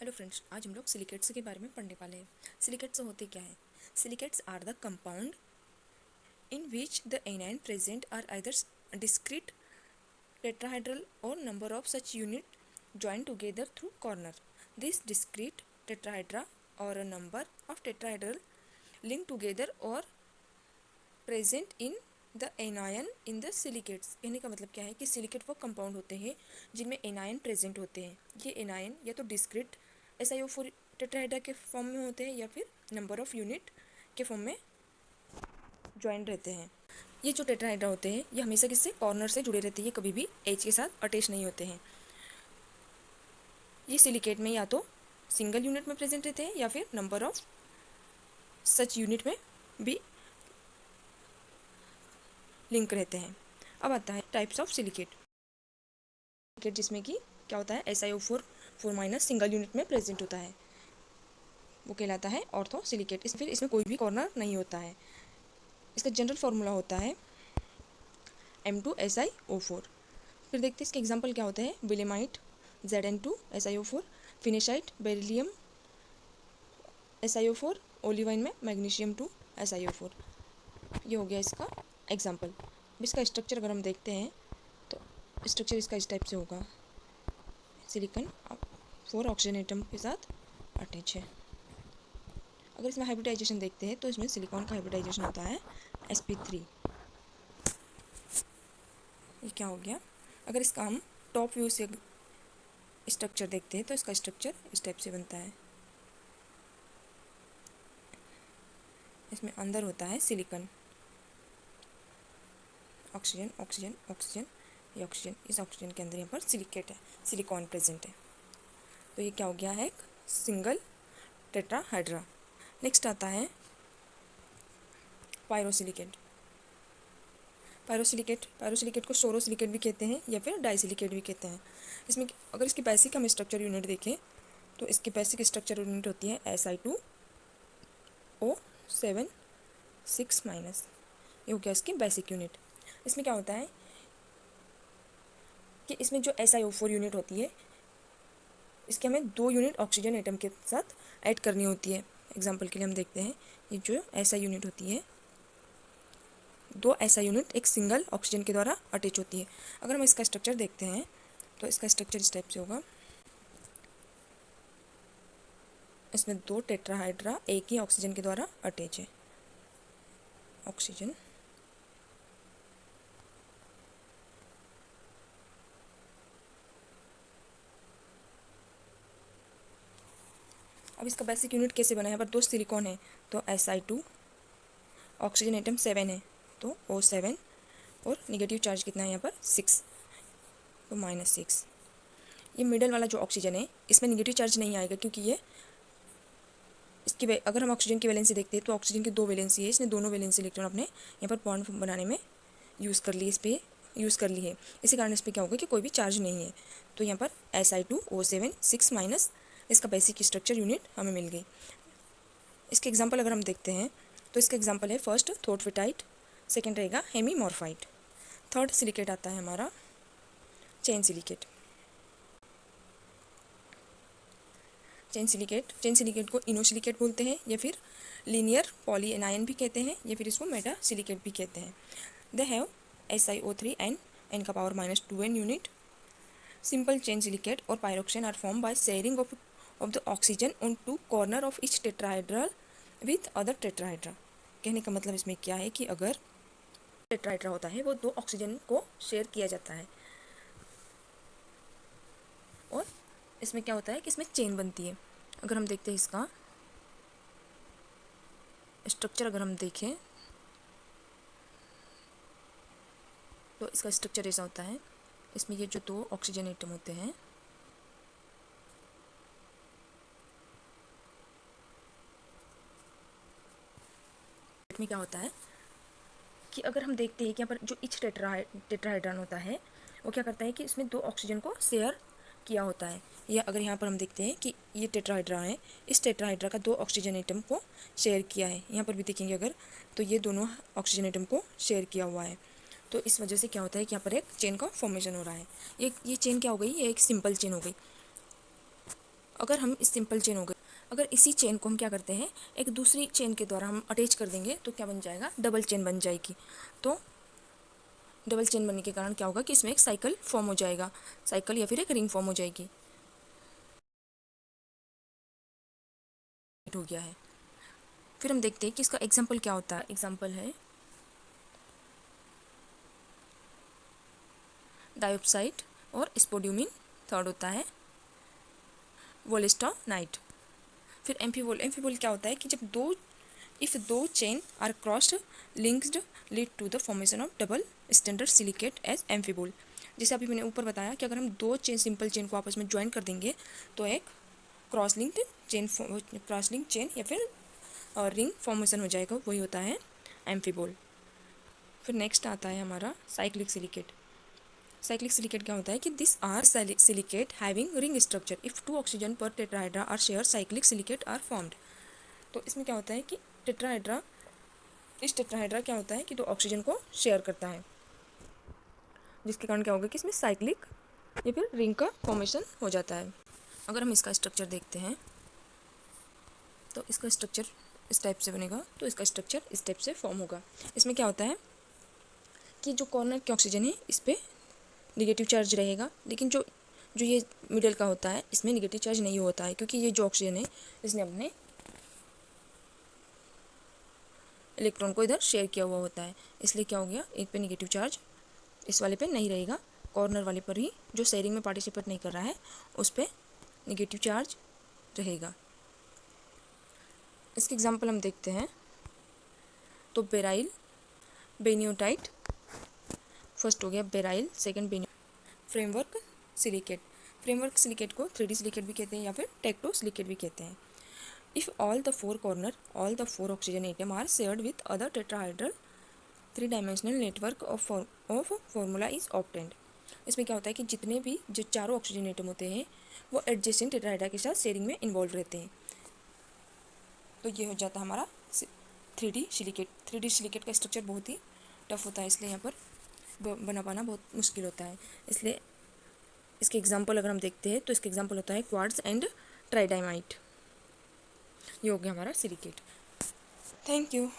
Hello friends, आज हम लोग सिलिकेट्स के बारे में पढ़ने वाले हैं। सिलिकेट्स होते क्या है? Silicates are the compound in which the anion present are either discrete tetrahedral or number of such unit joined together through corner. This discrete tetrahedra or a number of tetrahedral linked together or present in the anion in the silicates. कहने का मतलब क्या है कि silicate वो compound होते हैं जिनमें एनायन प्रेजेंट होते हैं। ये एनायन या तो डिस्क्रिट SiO4 टेट्राहेड्रा के फॉर्म में होते हैं या फिर नंबर ऑफ यूनिट के फॉर्म में ज्वाइन रहते हैं। ये जो टेट्राहेड्रा होते हैं ये हमेशा किससे कॉर्नर से जुड़े रहते हैं, ये कभी भी एज के साथ अटैच नहीं होते हैं। ये सिलिकेट में या तो सिंगल यूनिट में प्रेजेंट रहते हैं या फिर नंबर ऑफ सच यूनिट में भी लिंक रहते हैं। अब आता है टाइप्स ऑफ सिलिकेट जिसमें कि क्या होता है SiO4 सिंगल यूनिट में प्रेजेंट होता है, वो कहलाता है ऑर्थो सिलिकेट। फिर इसमें कोई भी कॉर्नर नहीं होता है। इसका जनरल फार्मूला होता है M2SiO4। फिर देखते हैं इसके एग्जांपल क्या होते हैं। विलेमाइट Zn2SiO4, फिनिशाइट बेरिलियम SiO4, ओलिवाइन में मैग्नीशियम 2 SiO4। ये हो गया इसका एग्जांपल। अब इसका स्ट्रक्चर अगर हम देखते हैं तो स्ट्रक्चर इसका इस टाइप से होगा। सिलिकॉन 4 ऑक्सीजन एटम के साथ अटैच है। अगर इसमें हाइब्रिडाइजेशन देखते हैं तो इसमें सिलिकॉन का हाइब्रिडाइजेशन होता है sp3। ये क्या हो गया। अगर इसका हम टॉप व्यू से स्ट्रक्चर देखते हैं तो इसका स्ट्रक्चर इस टाइप से बनता है। इसमें अंदर होता है सिलिकॉन, ऑक्सीजन ऑक्सीजन ऑक्सीजन, ये ऑक्सीजन, इस ऑक्सीजन के अंदर यहाँ पर सिलिकेट है, सिलिकॉन प्रेजेंट है। तो ये क्या हो गया है, एक सिंगल टेट्राहाइड्रा। नेक्स्ट आता है पायरोसिलिकेट। पायरोसिलिकेट को सोरोसिलिकेट भी कहते हैं या फिर डाइसिलिकेट भी कहते हैं। इसमें अगर इसकी बेसिक हम स्ट्रक्चर यूनिट देखें तो इसकी बेसिक स्ट्रक्चर यूनिट होती है Si2O7 6-। ये हो गया इसकी बेसिक यूनिट। इसमें क्या होता है कि इसमें जो SiO4 यूनिट होती है इसके हमें 2 यूनिट ऑक्सीजन एटम के साथ ऐड करनी होती है। एग्जांपल के लिए हम देखते हैं, ये जो SI यूनिट होती है 2 SI यूनिट एक सिंगल ऑक्सीजन के द्वारा अटैच होती है। अगर हम इसका स्ट्रक्चर देखते हैं तो इसका स्ट्रक्चर इस टाइप से होगा। इसमें 2 टेट्राहाइड्रा एक ही ऑक्सीजन के द्वारा अटैच है। ऑक्सीजन अब इसका बेसिक यूनिट कैसे बना है, यहाँ पर 2 सिलिकॉन है तो Si2, ऑक्सीजन एटम 7 है तो O7 और निगेटिव चार्ज कितना है यहाँ पर 6 तो -6। ये मिडल वाला जो ऑक्सीजन है इसमें निगेटिव चार्ज नहीं आएगा क्योंकि ये इसकी अगर हम ऑक्सीजन की वैलेंसी देखते हैं तो ऑक्सीजन की 2 वैलेंसी है, इसने दोनों वैलेंसी इलेक्ट्रॉन अपने यहाँ पर बॉन्ड बनाने में यूज़ कर ली, इस पर यूज़ कर ली है। इसी कारण इस पर क्या होगा कि कोई भी चार्ज नहीं है। तो यहाँ पर Si2O7 6- इसका बेसिक स्ट्रक्चर यूनिट हमें मिल गई। इसके एग्जांपल अगर हम देखते हैं तो इसका एग्जांपल है फर्स्ट थोटफिटाइट, सेकंड रहेगा हेमीमॉर्फाइट, थर्ड सिलिकेट आता है हमारा चेन सिलिकेट। चेन सिलिकेट को इनोसिलिकेट बोलते हैं या फिर लीनियर पॉली एनायन भी कहते हैं या फिर इसको मेटा सिलिकेट भी कहते हैं। They have SiO3 and n का power -2n unit. Simple chain silicate और pyroxene are form by sharing of the oxygen on 2 corner of each tetrahedral with other tetrahedra. कहने का मतलब इसमें क्या है कि अगर टेट्राहेड्रा होता है वो 2 ऑक्सीजन को शेयर किया जाता है और इसमें क्या होता है कि इसमें चेन बनती है। अगर हम देखते हैं इसका स्ट्रक्चर, अगर हम देखें तो इसका स्ट्रक्चर ऐसा होता है। इसमें ये जो 2 ऑक्सीजन एटम होते हैं में क्या होता है कि अगर हम देखते हैं कि यहाँ पर जो इच टेट्राहेड्रन होता है वो क्या करता है कि इसमें 2 ऑक्सीजन को शेयर किया होता है। या अगर यहाँ पर हम देखते हैं कि ये टेट्राहाइड्रा है, इस टेट्राहाइड्रा का 2 ऑक्सीजन एटम को शेयर किया है। यहाँ पर भी देखेंगे अगर तो ये दोनों ऑक्सीजन एटम को शेयर किया हुआ है। तो इस वजह से क्या होता है कि यहाँ पर एक चेन का फॉर्मेशन हो रहा है। ये चेन क्या हो गई, ये एक सिंपल चेन हो गई। अगर हम इस सिंपल चेन हो गई, अगर इसी चेन को हम क्या करते हैं, एक दूसरी चेन के द्वारा हम अटैच कर देंगे तो क्या बन जाएगा, डबल चेन बन जाएगी। तो डबल चेन बनने के कारण क्या होगा कि इसमें एक साइकिल फॉर्म हो जाएगा, साइकिल या फिर एक रिंग फॉर्म हो जाएगी। हो गया है। फिर हम देखते हैं कि इसका एग्जाम्पल क्या होता है। एग्जाम्पल है डाइऑक्साइड और स्पोड्यूमिन, थर्ड होता है वोलेस्टोनाइट। फिर एम्फीबोल, एम्फीबोल क्या होता है कि जब इफ दो chain are crossed linked lead to the formation of double standard silicate as amphibole. जैसे अभी मैंने ऊपर बताया कि अगर हम दो चेन सिंपल चेन को आपस में ज्वाइन कर देंगे तो एक क्रॉस लिंक चेन या फिर रिंग फॉर्मेशन हो जाएगा, वही होता है एम्फीबोल। फिर नेक्स्ट आता है हमारा साइक्लिक सिलिकेट। साइक्लिक सिलिकेट क्या होता है कि this are silicate having ring structure if 2 oxygen per tetrahedra are share cyclic silicate are formed. तो इसमें क्या होता है कि इस टेट्राहेड्रा क्या होता है कि 2 ऑक्सीजन को शेयर करता है, जिसके कारण क्या होगा कि इसमें साइक्लिक या फिर रिंग का फॉर्मेशन हो जाता है। अगर हम इसका स्ट्रक्चर देखते हैं तो इसका स्ट्रक्चर इस टाइप से बनेगा, तो इसका स्ट्रक्चर इस टाइप से फॉर्म होगा। इसमें क्या होता है कि जो कॉर्नर के ऑक्सीजन है इस पर निगेटिव चार्ज रहेगा, लेकिन जो जो ये मिडल का होता है इसमें निगेटिव चार्ज नहीं होता है, क्योंकि ये जो ऑक्सीजन है इसने अपने इलेक्ट्रॉन को इधर शेयर किया हुआ होता है, इसलिए क्या हो गया, एक पे निगेटिव चार्ज इस वाले पे नहीं रहेगा, कॉर्नर वाले पर ही जो शेयरिंग में पार्टिसिपेट नहीं कर रहा है उस पर निगेटिव चार्ज रहेगा। इसके एग्जांपल हम देखते हैं तो बेराइल बेनियोटाइट, फर्स्ट हो गया बेराइल, सेकंड बेनियो। फ्रेमवर्क सिलिकेट, फ्रेमवर्क सिलिकेट को 3D सिलिकेट भी कहते हैं या फिर टेक्टो सिलिकेट भी कहते हैं। If all the 4 oxygen atom are shared with other tetrahedral 3 dimensional network of formula is obtained. इसमें क्या होता है कि जितने भी जो चारों ऑक्सीजन एटम होते हैं वो एडजेसेंट टेट्राहाइड्रा के साथ शेयरिंग में इन्वॉल्व रहते हैं। तो ये हो जाता है हमारा 3D सिलिकेट। 3D सिलिकेट का स्ट्रक्चर बहुत ही टफ होता है, इसलिए यहाँ पर बना पाना बहुत मुश्किल होता है। इसलिए इसके एग्जाम्पल अगर हम देखते हैं तो इसके एग्जाम्पल होता है क्वार्ट्ज एंड ट्राइडाइमाइट। ये हो गया हमारा सिलिकेट। Thank you.